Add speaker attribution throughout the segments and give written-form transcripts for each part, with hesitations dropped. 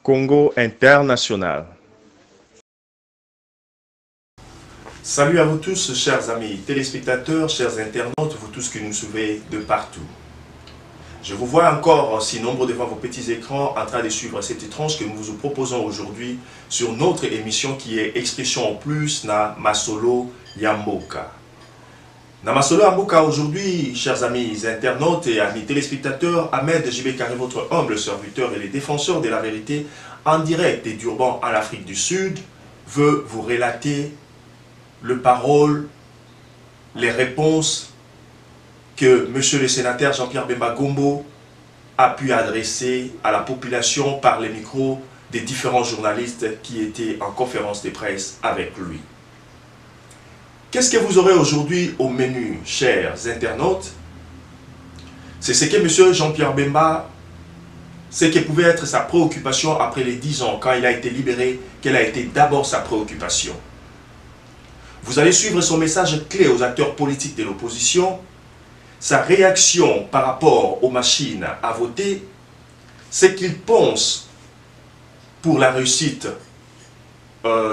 Speaker 1: Congo International.
Speaker 2: Salut à vous tous, chers amis téléspectateurs, chers internautes, vous tous qui nous suivez de partout. Je vous vois encore si nombreux devant vos petits écrans en train de suivre cette tranche que nous vous proposons aujourd'hui sur notre émission qui est Expression en plus na Masolo Yamboka. Na Masolo Yamboka aujourd'hui, chers amis internautes et amis téléspectateurs, Ahmed JB Carré, votre humble serviteur et les défenseurs de la vérité en direct et d'Urban en Afrique du Sud, veut vous relater les paroles, les réponses que monsieur le sénateur Jean-Pierre Bemba Gombo a pu adresser à la population par les micros des différents journalistes qui étaient en conférence de presse avec lui. Qu'est-ce que vous aurez aujourd'hui au menu, chers internautes? C'est ce que monsieur Jean-Pierre Bemba, ce qui pouvait être sa préoccupation après les 10 ans, quand il a été libéré, quelle a été d'abord sa préoccupation. Vous allez suivre son message clé aux acteurs politiques de l'opposition, sa réaction par rapport aux machines à voter, ce qu'il pense pour la réussite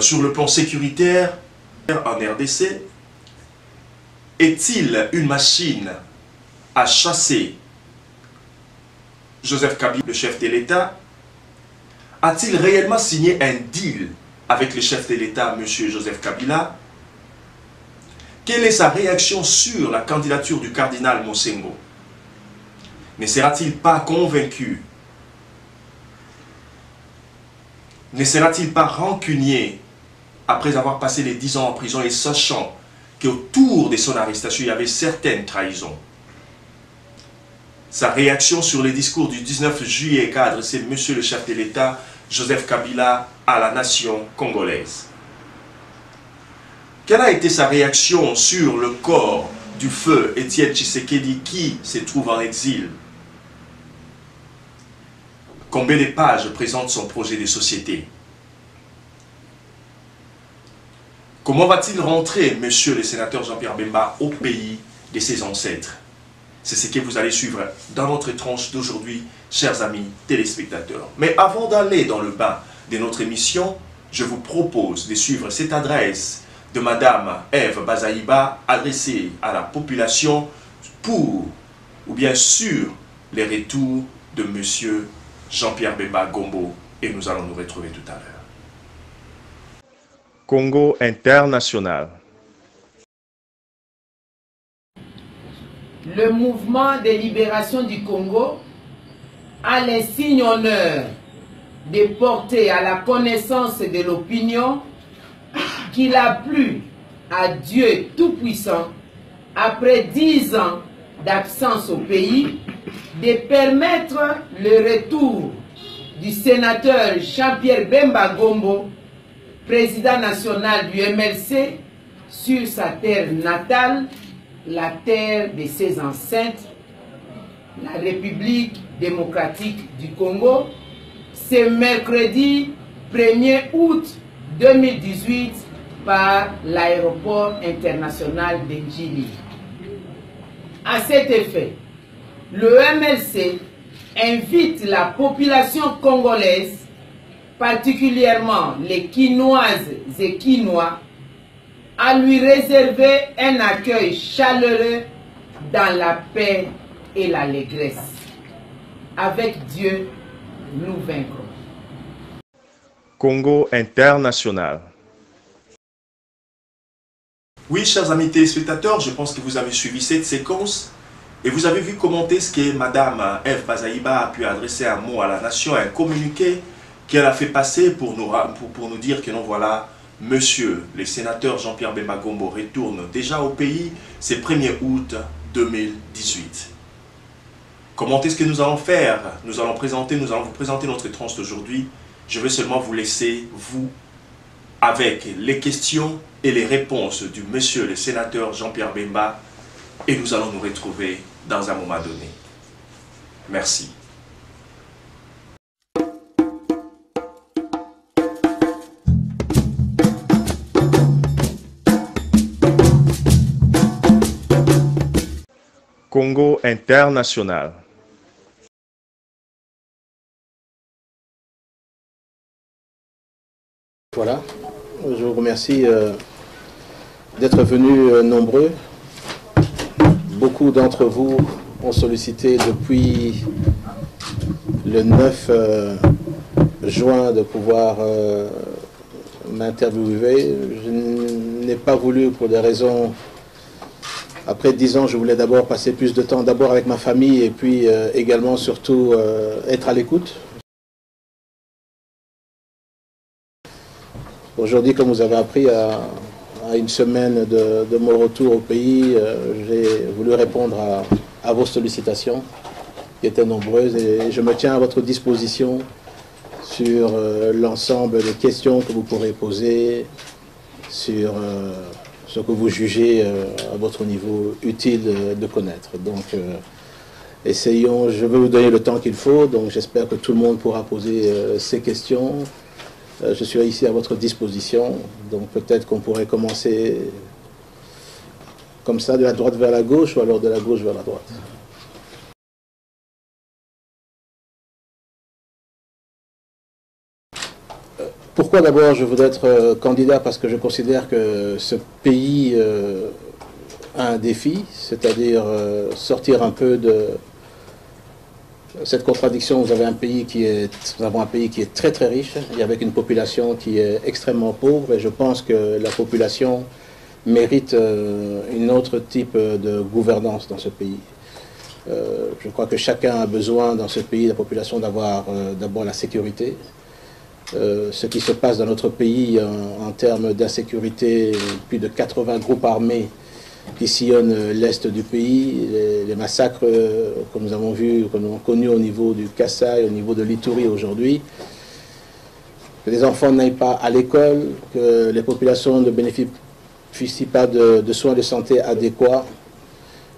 Speaker 2: sur le plan sécuritaire en RDC. Est-il une machine à chasser Joseph Kabila, le chef de l'État? A-t-il réellement signé un deal avec le chef de l'État, M. Joseph Kabila? Quelle est sa réaction sur la candidature du cardinal Mosengo? Ne sera-t-il pas convaincu? Ne sera-t-il pas rancunier après avoir passé les 10 ans en prison et sachant qu'autour de son arrestation, il y avait certaines trahisons? Sa réaction sur les discours du 19 juillet qu'a adressé M. le chef de l'État, Joseph Kabila, à la nation congolaise. Quelle a été sa réaction sur le corps du feu Étienne Tshisekedi qui se trouve en exil? Combien de pages présentent son projet de société? Comment va-t-il rentrer, monsieur le sénateur Jean-Pierre Bemba, au pays de ses ancêtres? C'est ce que vous allez suivre dans notre tranche d'aujourd'hui, chers amis téléspectateurs. Mais avant d'aller dans le bain de notre émission, je vous propose de suivre cette adresse de Madame Ève Bazaïba adressée à la population pour, ou bien sur, les retours de monsieur Jean-Pierre Bemba Gombo. Et nous allons nous retrouver tout à l'heure.
Speaker 1: Congo International.
Speaker 3: Le mouvement de libération du Congo a l'insigne honneur de porter à la connaissance de l'opinion qu'il a plu à Dieu Tout-Puissant, après 10 ans d'absence au pays, de permettre le retour du sénateur Jean-Pierre Bemba Gombo, président national du MLC, sur sa terre natale, la terre de ses ancêtres, la République démocratique du Congo, ce mercredi 1er août 2018 par l'aéroport international de Djili. À cet effet, le MLC invite la population congolaise, particulièrement les Quinoises et Quinois, à lui réserver un accueil chaleureux dans la paix et l'allégresse. Avec Dieu, nous vaincrons.
Speaker 1: Congo International.
Speaker 2: Oui, chers amis téléspectateurs, je pense que vous avez suivi cette séquence et vous avez vu commenter ce que Madame Ève Bazaïba a pu adresser un mot à la nation, un communiqué qu'elle a fait passer pour nous dire que non, voilà, monsieur le sénateur Jean-Pierre Bemba Gombo retourne déjà au pays, c'est 1er août 2018. Comment est-ce que nous allons faire? Nous allons vous présenter notre tranche d'aujourd'hui. Je vais seulement vous laisser, vous, avec les questions et les réponses du monsieur le sénateur Jean-Pierre Bemba, et nous allons nous retrouver dans un moment donné. Merci.
Speaker 1: Congo international.
Speaker 4: Voilà, je vous remercie d'être venus nombreux. Beaucoup d'entre vous ont sollicité depuis le 9 juin de pouvoir m'interviewer. Je n'ai pas voulu pour des raisons... Après 10 ans, je voulais d'abord passer plus de temps d'abord avec ma famille et puis également surtout être à l'écoute. Aujourd'hui, comme vous avez appris, à une semaine de mon retour au pays, j'ai voulu répondre à vos sollicitations qui étaient nombreuses et je me tiens à votre disposition sur l'ensemble des questions que vous pourrez poser, sur ce que vous jugez à votre niveau utile de connaître. Donc, essayons, je vais vous donner le temps qu'il faut, donc j'espère que tout le monde pourra poser ses questions. Je suis ici à votre disposition, donc peut-être qu'on pourrait commencer comme ça, de la droite vers la gauche, ou alors de la gauche vers la droite. Pourquoi d'abord je voudrais être candidat? Parce que je considère que ce pays a un défi, c'est-à-dire sortir un peu de cette contradiction. Vous avez un pays nous avons un pays qui est très très riche et avec une population qui est extrêmement pauvre, et je pense que la population mérite un autre type de gouvernance dans ce pays. Je crois que chacun a besoin dans ce pays, la population, d'avoir d'abord la sécurité. Ce qui se passe dans notre pays en termes d'insécurité, plus de 80 groupes armés qui sillonnent l'est du pays, les massacres que nous avons vus, que nous avons connus au niveau du Kassai, au niveau de l'Ituri aujourd'hui, que les enfants n'aillent pas à l'école, que les populations ne bénéficient pas de soins de santé adéquats,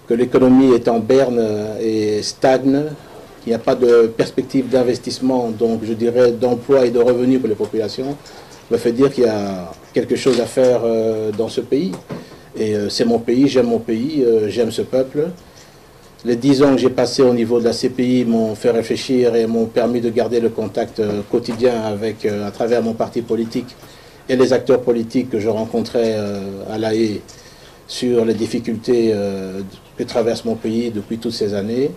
Speaker 4: que l'économie est en berne et stagne, qu'il n'y a pas de perspective d'investissement, donc je dirais d'emploi et de revenus pour les populations, me fait dire qu'il y a quelque chose à faire dans ce pays. Et c'est mon pays, j'aime ce peuple. Les 10 ans que j'ai passés au niveau de la CPI m'ont fait réfléchir et m'ont permis de garder le contact quotidien avec, à travers mon parti politique et les acteurs politiques que je rencontrais à La Haye sur les difficultés que traverse mon pays depuis toutes ces années.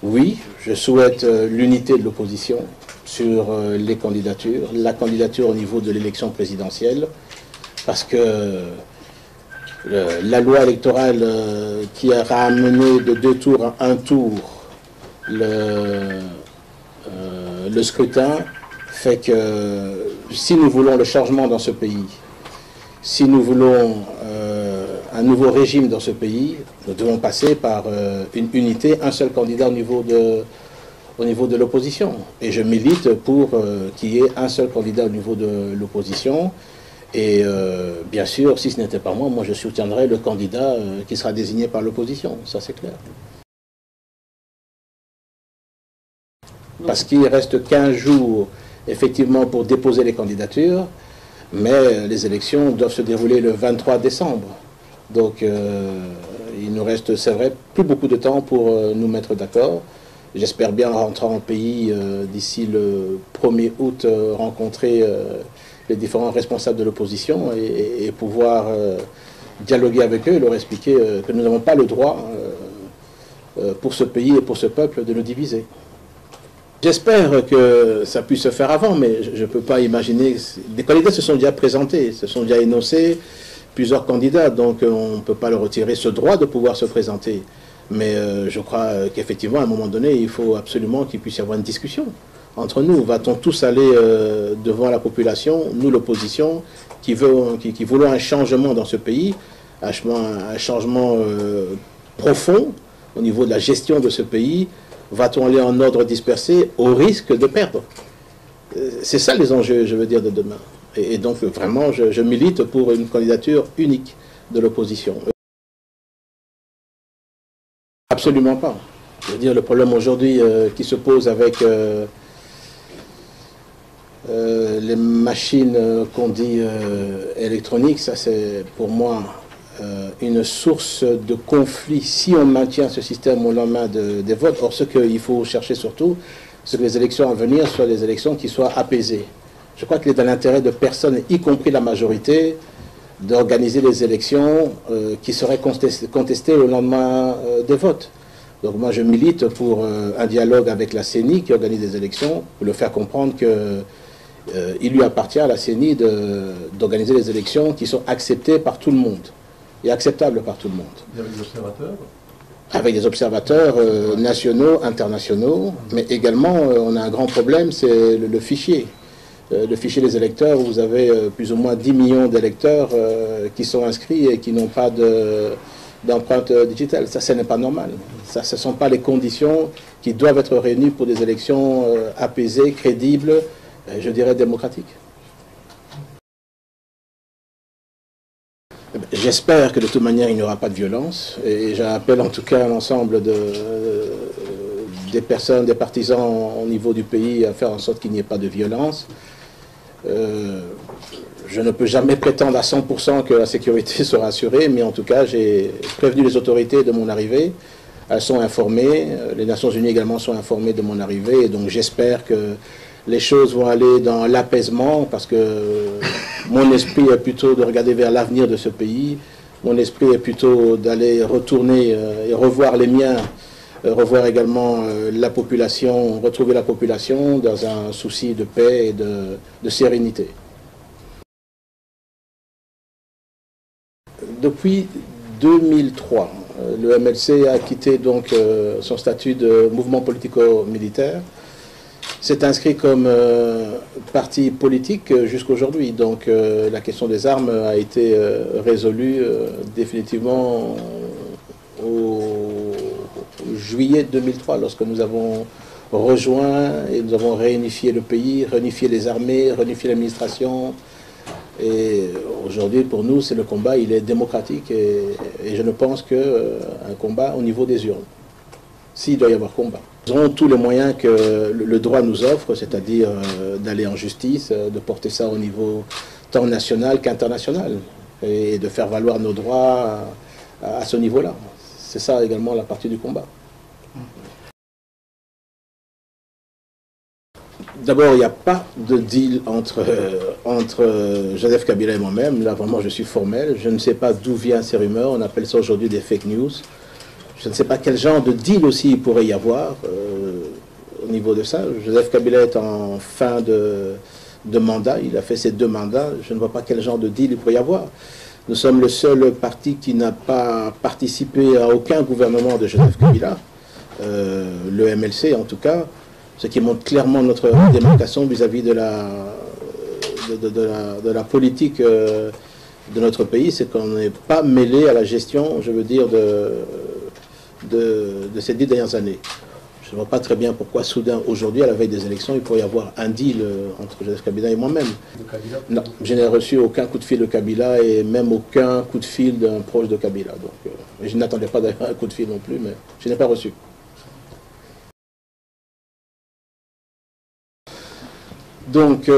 Speaker 4: Oui, je souhaite l'unité de l'opposition sur les candidatures, la candidature au niveau de l'élection présidentielle, parce que la loi électorale qui a ramené de 2 tours à 1 tour le scrutin fait que si nous voulons le changement dans ce pays, si nous voulons un nouveau régime dans ce pays, nous devons passer par une unité, un seul candidat au niveau de l'opposition. Et je milite pour qu'il y ait un seul candidat au niveau de l'opposition. Et bien sûr, si ce n'était pas moi, je soutiendrais le candidat qui sera désigné par l'opposition, ça c'est clair. Parce qu'il reste 15 jours, effectivement, pour déposer les candidatures, mais les élections doivent se dérouler le 23 décembre. Donc il nous reste, c'est vrai, plus beaucoup de temps pour nous mettre d'accord. J'espère bien, en rentrant au pays d'ici le 1er août, rencontrer les différents responsables de l'opposition et pouvoir dialoguer avec eux et leur expliquer que nous n'avons pas le droit, pour ce pays et pour ce peuple, de nous diviser. J'espère que ça puisse se faire avant, mais je ne peux pas imaginer... Des candidats se sont déjà présentés, se sont déjà énoncés, plusieurs candidats, donc on ne peut pas leur retirer ce droit de pouvoir se présenter. Mais je crois qu'effectivement, à un moment donné, il faut absolument qu'il puisse y avoir une discussion entre nous. Va-t-on tous aller devant la population, nous l'opposition, qui voulons un changement dans ce pays, un changement profond au niveau de la gestion de ce pays? Va-t-on aller en ordre dispersé au risque de perdre? C'est ça les enjeux, je veux dire, de demain. Et donc vraiment, je milite pour une candidature unique de l'opposition. Absolument pas. Je veux dire, le problème aujourd'hui qui se pose avec les machines qu'on dit électroniques, ça c'est pour moi une source de conflit si on maintient ce système au lendemain des votes. Or, ce qu'il faut chercher surtout, c'est que les élections à venir soient des élections qui soient apaisées. Je crois qu'il est dans l'intérêt de personne, y compris la majorité, d'organiser des élections qui seraient contestées au lendemain des votes. Donc moi je milite pour un dialogue avec la CENI qui organise des élections, pour le faire comprendre qu'il lui appartient à la CENI d'organiser des élections qui sont acceptées par tout le monde et acceptables par tout le monde.
Speaker 5: Avec des observateurs? Avec
Speaker 4: des observateurs nationaux, internationaux, mais également on a un grand problème, c'est le fichier. Le fichier des électeurs, où vous avez plus ou moins 10 millions d'électeurs qui sont inscrits et qui n'ont pas d'empreinte digitale. Ça, ce n'est pas normal. Ça, ce ne sont pas les conditions qui doivent être réunies pour des élections apaisées, crédibles, je dirais démocratiques. J'espère que de toute manière, il n'y aura pas de violence. Et j'appelle en tout cas l'ensemble des personnes, des partisans au niveau du pays à faire en sorte qu'il n'y ait pas de violence. Je ne peux jamais prétendre à 100% que la sécurité sera assurée, mais en tout cas, j'ai prévenu les autorités de mon arrivée. Elles sont informées, les Nations Unies également sont informées de mon arrivée, et donc j'espère que les choses vont aller dans l'apaisement, parce que mon esprit est plutôt de regarder vers l'avenir de ce pays, mon esprit est plutôt d'aller retourner et revoir les miens, revoir également la population, retrouver la population dans un souci de paix et de sérénité. Depuis 2003, le MLC a quitté donc son statut de mouvement politico-militaire, s'est inscrit comme parti politique jusqu'à aujourd'hui. Donc la question des armes a été résolue définitivement au juillet 2003, lorsque nous avons rejoint et nous avons réunifié le pays, réunifié les armées, réunifié l'administration. Et aujourd'hui, pour nous, c'est le combat, il est démocratique et je ne pense qu'un combat au niveau des urnes, s'il doit y avoir combat. Nous aurons tous les moyens que le droit nous offre, c'est-à-dire d'aller en justice, de porter ça au niveau tant national qu'international et de faire valoir nos droits à ce niveau-là. C'est ça également la partie du combat. D'abord, il n'y a pas de deal entre Joseph Kabila et moi-même. Là, vraiment, je suis formel. Je ne sais pas d'où viennent ces rumeurs. On appelle ça aujourd'hui des fake news. Je ne sais pas quel genre de deal aussi il pourrait y avoir au niveau de ça. Joseph Kabila est en fin de mandat. Il a fait ses 2 mandats. Je ne vois pas quel genre de deal il pourrait y avoir. Nous sommes le seul parti qui n'a pas participé à aucun gouvernement de Joseph Kabila, le MLC en tout cas, ce qui montre clairement notre démarcation vis-à-vis de la politique de notre pays, c'est qu'on n'est pas mêlé à la gestion, je veux dire, de ces 10 dernières années. Je ne vois pas très bien pourquoi soudain, aujourd'hui, à la veille des élections, il pourrait y avoir un deal entre Joseph Kabila et moi-même. Non, je n'ai reçu aucun coup de fil de Kabila et même aucun coup de fil d'un proche de Kabila. Donc, je n'attendais pas d'ailleurs un coup de fil non plus, mais je n'ai pas reçu. Donc,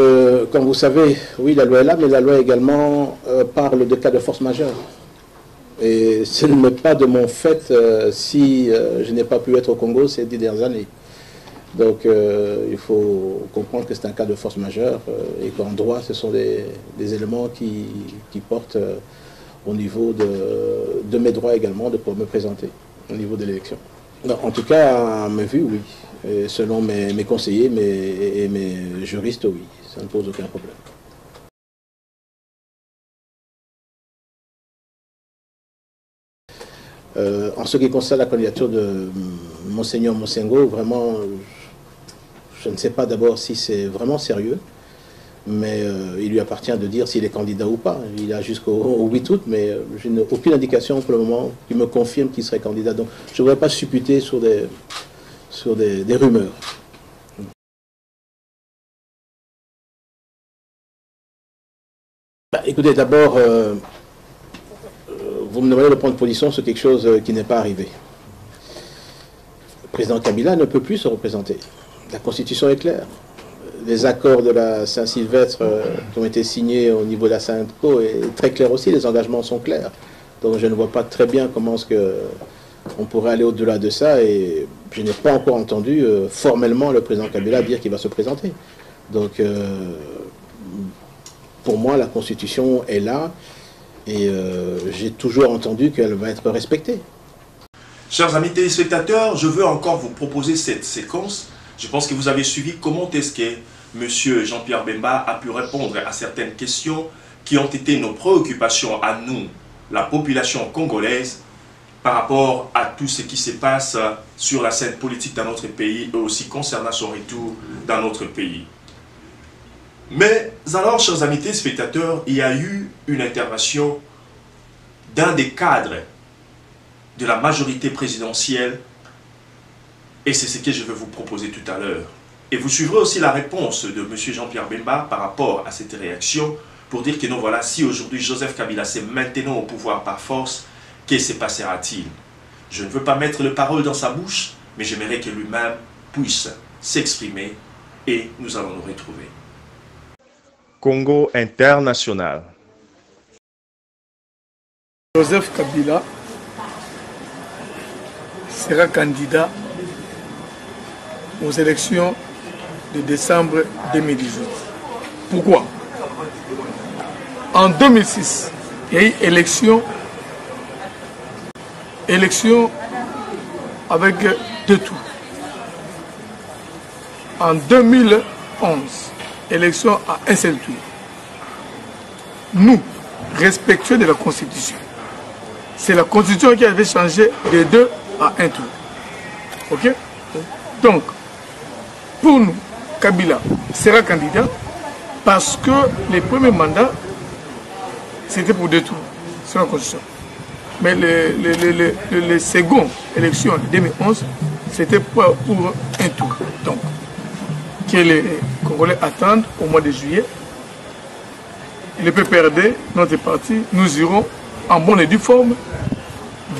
Speaker 4: comme vous savez, oui, la loi est là, mais la loi également parle de cas de force majeure. Et ce n'est pas de mon fait si je n'ai pas pu être au Congo ces 10 dernières années. Donc, il faut comprendre que c'est un cas de force majeure et qu'en droit, ce sont des éléments qui portent au niveau de mes droits également de pouvoir me présenter au niveau de l'élection. En tout cas, à mes vues, oui. Et selon mes conseillers et mes juristes, oui. Ça ne pose aucun problème. En ce qui concerne la candidature de Monseigneur Mosengo, vraiment, je ne sais pas d'abord si c'est vraiment sérieux, mais il lui appartient de dire s'il est candidat ou pas. Il a jusqu'au 8 août, mais je n'ai aucune indication pour le moment qui me confirme qu'il serait candidat. Donc je ne voudrais pas supputer sur des rumeurs. Écoutez, d'abord, vous me demandez de prendre position sur quelque chose qui n'est pas arrivé. Le président Kabila ne peut plus se représenter. La Constitution est claire. Les accords de la Saint-Sylvestre qui ont été signés au niveau de la Sainte-Co est très clair aussi, les engagements sont clairs. Donc je ne vois pas très bien comment est-ce qu'on pourrait aller au-delà de ça, et je n'ai pas encore entendu formellement le président Kabila dire qu'il va se présenter. Donc pour moi, la Constitution est là, et j'ai toujours entendu qu'elle va être respectée.
Speaker 2: Chers amis téléspectateurs, je veux encore vous proposer cette séquence. Je pense que vous avez suivi comment est-ce que M. Jean-Pierre Bemba a pu répondre à certaines questions qui ont été nos préoccupations à nous, la population congolaise, par rapport à tout ce qui se passe sur la scène politique dans notre pays et aussi concernant son retour dans notre pays. Mais alors, chers amis téléspectateurs, il y a eu une intervention d'un des cadres de la majorité présidentielle, et c'est ce que je vais vous proposer tout à l'heure. Et vous suivrez aussi la réponse de M. Jean-Pierre Bemba par rapport à cette réaction, pour dire que non, voilà, si aujourd'hui Joseph Kabila c'est maintenant au pouvoir par force, que se passera-t-il? Je ne veux pas mettre les paroles dans sa bouche, mais j'aimerais que lui-même puisse s'exprimer, et nous allons nous retrouver.
Speaker 1: Congo International.
Speaker 6: Joseph Kabila sera candidat aux élections de décembre 2018. Pourquoi? En 2006, il y a eu élection avec 2 tours. En 2011, élection à un seul tour. Nous, respectueux de la Constitution, c'est la Constitution qui avait changé de 2 à 1 tour. Ok? Donc, pour nous, Kabila sera candidat parce que les premiers mandats, c'était pour 2 tours, c'est la Constitution. Mais les secondes élections de 2011, c'était pour 1 tour. Donc, que les Congolais attendent au mois de juillet. Le PPRD, notre parti, nous irons en bonne et due forme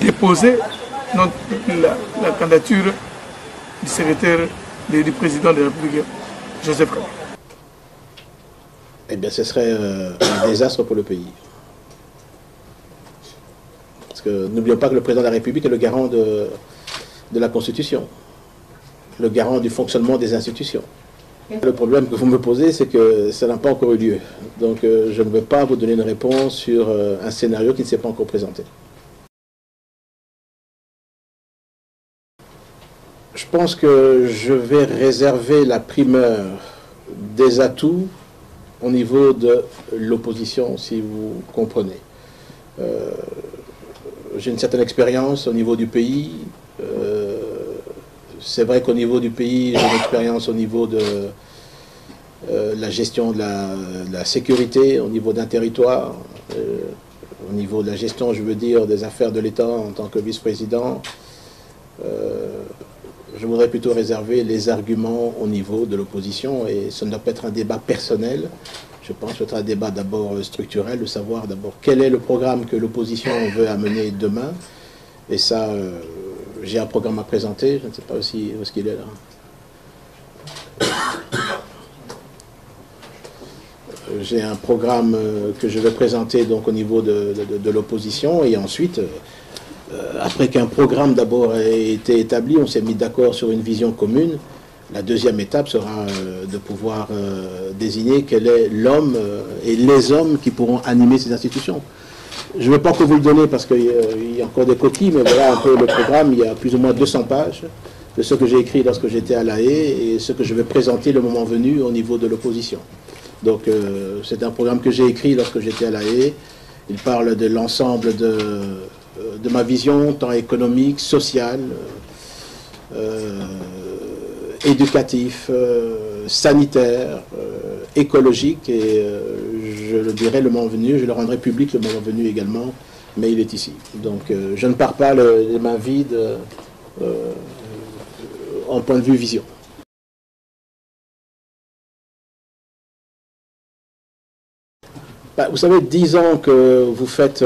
Speaker 6: déposer la candidature du secrétaire du président de la République, Joseph Kabila.
Speaker 4: Eh bien, ce serait un désastre pour le pays. Parce que n'oublions pas que le président de la République est le garant de la Constitution, le garant du fonctionnement des institutions. Le problème que vous me posez, c'est que ça n'a pas encore eu lieu. Donc, je ne veux pas vous donner une réponse sur un scénario qui ne s'est pas encore présenté. Je pense que je vais réserver la primeur des atouts au niveau de l'opposition, si vous comprenez. J'ai une certaine expérience au niveau du pays. C'est vrai qu'au niveau du pays, j'ai une expérience au niveau de la gestion de la sécurité, au niveau d'un territoire, au niveau de la gestion, je veux dire, des affaires de l'État en tant que vice-président. Je voudrais plutôt réserver les arguments au niveau de l'opposition, et ce ne doit pas être un débat personnel. Je pense que ce sera un débat d'abord structurel, de savoir d'abord quel est le programme que l'opposition veut amener demain. Et ça, j'ai un programme à présenter, je ne sais pas aussi où est-ce qu'il est là. J'ai un programme que je vais présenter donc au niveau de l'opposition, et ensuite, après qu'un programme d'abord ait été établi, on s'est mis d'accord sur une vision commune. La deuxième étape sera de pouvoir désigner quel est l'homme et les hommes qui pourront animer ces institutions. Je ne vais pas encore vous le donner parce qu'il y a encore des coquilles, mais voilà un peu le programme. Il y a plus ou moins 200 pages de ce que j'ai écrit lorsque j'étais à La Haye et ce que je vais présenter le moment venu au niveau de l'opposition. Donc c'est un programme que j'ai écrit lorsque j'étais à La Haye. Il parle de l'ensemble de ma vision, tant économique, sociale, éducatif, sanitaire, écologique, et je le dirai le moment venu, je le rendrai public le moment venu également, mais il est ici. Donc je ne pars pas les mains vides en point de vue vision. Vous savez, 10 ans que vous faites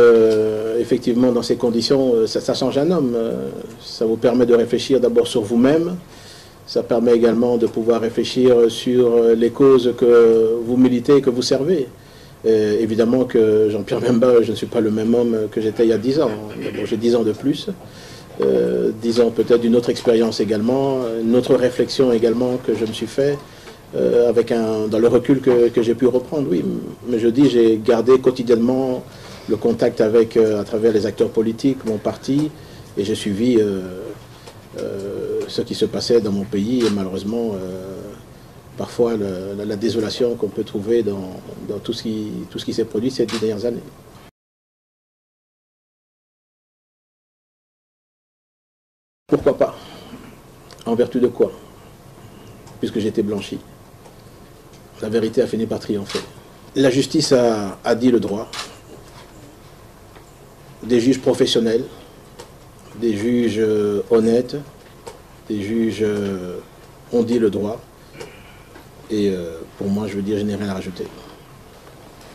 Speaker 4: effectivement dans ces conditions, ça change un homme. Ça vous permet de réfléchir d'abord sur vous-même. Ça permet également de pouvoir réfléchir sur les causes que vous militez et que vous servez. Évidemment que Jean-Pierre Bemba, je ne suis pas le même homme que j'étais il y a 10 ans. Bon, j'ai 10 ans de plus, 10 ans peut-être d'une autre expérience également, une autre réflexion également que je me suis fait, dans le recul que j'ai pu reprendre, oui. Mais je dis, j'ai gardé quotidiennement le contact avec, à travers les acteurs politiques, mon parti, et j'ai suivi ce qui se passait dans mon pays, et malheureusement, parfois la désolation qu'on peut trouver dans tout ce qui s'est produit ces 10 dernières années. Pourquoi pas? En vertu de quoi? Puisque j'ai été blanchi. La vérité a fini par triompher. La justice a dit le droit. Des juges professionnels, des juges honnêtes, des juges ont dit le droit. Et pour moi, je veux dire, je n'ai rien à rajouter.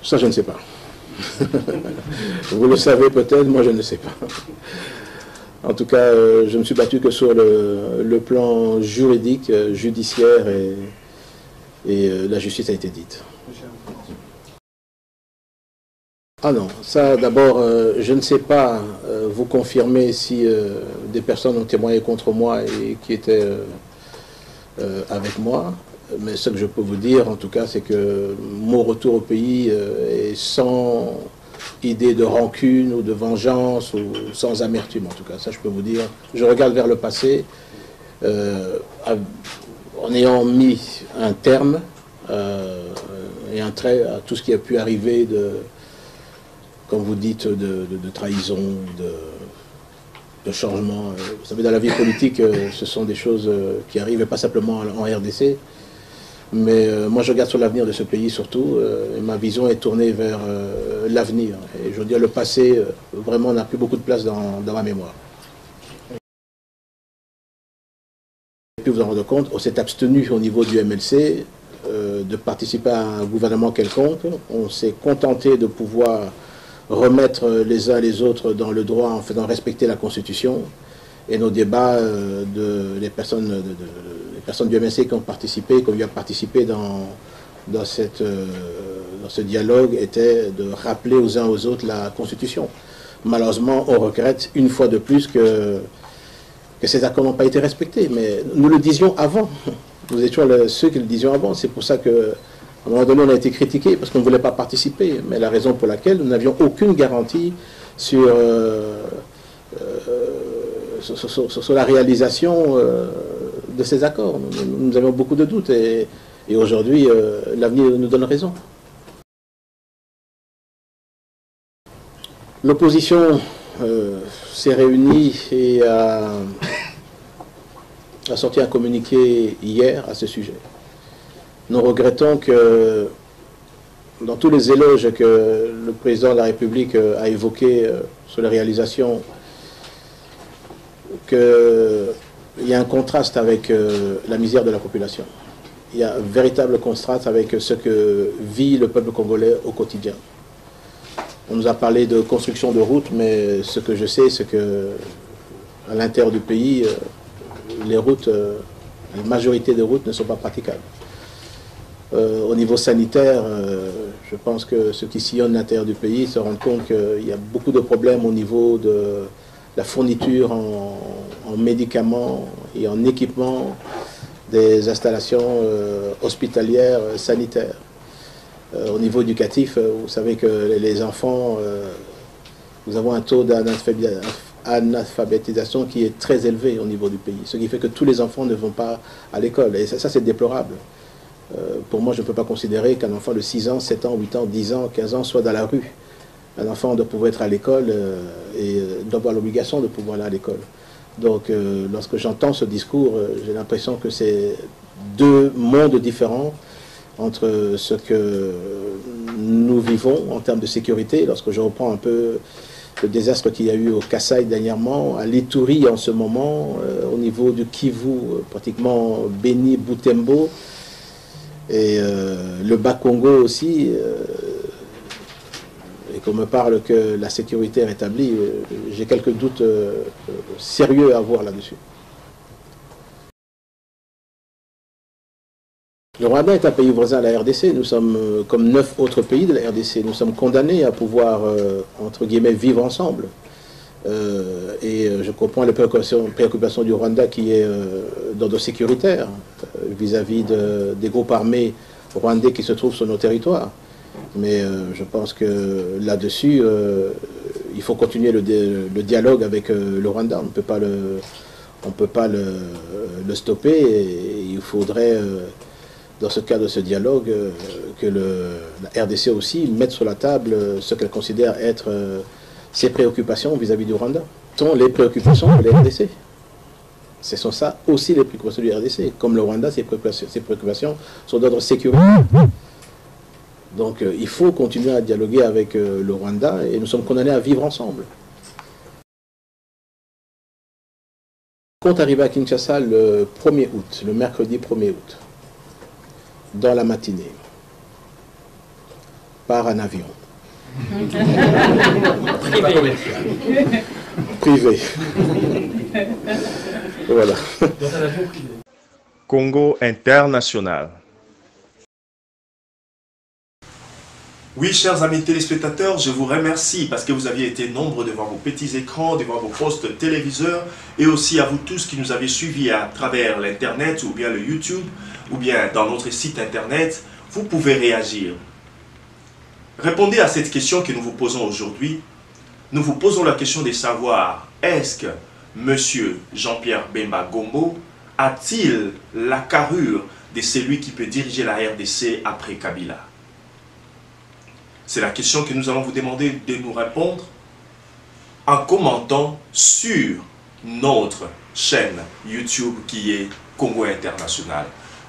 Speaker 4: Ça, je ne sais pas. Vous le savez peut-être, moi je ne sais pas. En tout cas, je ne me suis battu que sur le plan juridique, judiciaire, et la justice a été dite. Ah non, ça d'abord, je ne sais pas vous confirmer si des personnes ont témoigné contre moi et qui étaient avec moi. Mais ce que je peux vous dire, en tout cas, c'est que mon retour au pays est sans idée de rancune ou de vengeance, ou sans amertume, en tout cas. Ça, je peux vous dire. Je regarde vers le passé, en ayant mis un terme et un trait à tout ce qui a pu arriver comme vous dites, de trahison, de changement. Vous savez, dans la vie politique, ce sont des choses qui arrivent, et pas simplement en RDC. Mais moi, je regarde sur l'avenir de ce pays surtout, et ma vision est tournée vers l'avenir. Et je veux dire, le passé, vraiment, n'a plus beaucoup de place dans ma mémoire. Et puis vous en rendez compte, on s'est abstenu au niveau du MLC de participer à un gouvernement quelconque. On s'est contenté de pouvoir remettre les uns les autres dans le droit en faisant respecter la Constitution. Et nos débats, les personnes du MLC qui ont participé, qui ont eu à participer dans ce dialogue, étaient de rappeler aux uns aux autres la Constitution. Malheureusement, on regrette une fois de plus que ces accords n'ont pas été respectés. Mais nous le disions avant. Nous étions ceux qui le disions avant. C'est pour ça que à un moment donné, on a été critiqué parce qu'on ne voulait pas participer. Mais la raison pour laquelle nous n'avions aucune garantie sur la réalisation de ces accords. Nous avions beaucoup de doutes et aujourd'hui, l'avenir nous donne raison. L'opposition s'est réunie et a sorti un communiqué hier à ce sujet. Nous regrettons que dans tous les éloges que le président de la République a évoqués sur les réalisations, qu'il y a un contraste avec la misère de la population. Il y a un véritable contraste avec ce que vit le peuple congolais au quotidien. On nous a parlé de construction de routes, mais ce que je sais, c'est que à l'intérieur du pays, les routes, la majorité des routes ne sont pas praticables. Au niveau sanitaire, je pense que ceux qui sillonnent l'intérieur du pays se rendent compte qu'il y a beaucoup de problèmes au niveau de la fourniture en médicaments et en équipements des installations hospitalières sanitaires. Au niveau éducatif, vous savez que les enfants, nous avons un taux d'analphabétisation qui est très élevé au niveau du pays, ce qui fait que tous les enfants ne vont pas à l'école, et ça c'est déplorable. Pour moi, je ne peux pas considérer qu'un enfant de 6 ans, 7 ans, 8 ans, 10 ans, 15 ans soit dans la rue. Un enfant doit pouvoir être à l'école et doit avoir l'obligation de pouvoir aller à l'école. Donc, lorsque j'entends ce discours, j'ai l'impression que c'est deux mondes différents entre ce que nous vivons en termes de sécurité. Lorsque je reprends un peu le désastre qu'il y a eu au Kasaï dernièrement, à l'Ituri en ce moment, au niveau du Kivu, pratiquement Beni, Butembo, et le Bas-Congo aussi, et qu'on me parle que la sécurité est rétablie, j'ai quelques doutes sérieux à avoir là-dessus. Le Rwanda est un pays voisin à la RDC. Nous sommes, comme 9 autres pays de la RDC, nous sommes condamnés à pouvoir, entre guillemets, vivre ensemble. Et je comprends les préoccupations du Rwanda qui est d'ordre sécuritaire vis-à-vis des groupes armés rwandais qui se trouvent sur nos territoires. Mais je pense que là-dessus, il faut continuer le dialogue avec le Rwanda. On ne peut pas le stopper. Et il faudrait, dans ce cadre de ce dialogue, que la RDC aussi mette sur la table ce qu'elle considère être ses préoccupations vis-à-vis du Rwanda. Ce sont les préoccupations de la RDC. Ce sont ça aussi les préoccupations du RDC. Comme le Rwanda, ses préoccupations sont d'ordre sécuritaire. Donc il faut continuer à dialoguer avec le Rwanda et nous sommes condamnés à vivre ensemble. On compte arriver à Kinshasa le 1er août, le mercredi 1er août, dans la matinée, par un avion.
Speaker 5: Privé.
Speaker 4: Privé. Voilà.
Speaker 5: Dans un avion privé.
Speaker 1: Congo International.
Speaker 2: Oui, chers amis téléspectateurs, je vous remercie parce que vous aviez été nombreux devant vos petits écrans, devant vos postes téléviseurs et aussi à vous tous qui nous avez suivis à travers l'Internet ou bien le YouTube ou bien dans notre site Internet. Vous pouvez réagir. Répondez à cette question que nous vous posons aujourd'hui. Nous vous posons la question de savoir, est-ce que M. Jean-Pierre Bemba Gombo a-t-il la carrure de celui qui peut diriger la RDC après Kabila? C'est la question que nous allons vous demander de nous répondre en commentant sur notre chaîne YouTube qui est Congo International.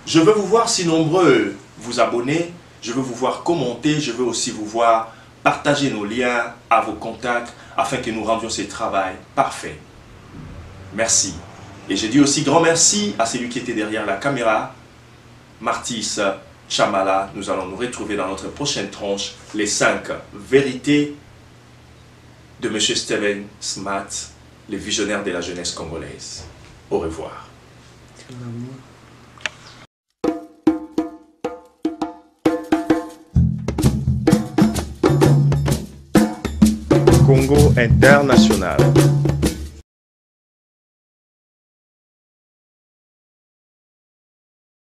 Speaker 2: Je veux vous voir si nombreux vous abonner. Je veux vous voir commenter, je veux aussi vous voir partager nos liens à vos contacts afin que nous rendions ce travail parfait. Merci. Et je dis aussi grand merci à celui qui était derrière la caméra, Martis Chamala. Nous allons nous retrouver dans notre prochaine tranche, les 5 vérités de M. Steven Smart, le visionnaire de la jeunesse congolaise. Au revoir.
Speaker 1: Congo International.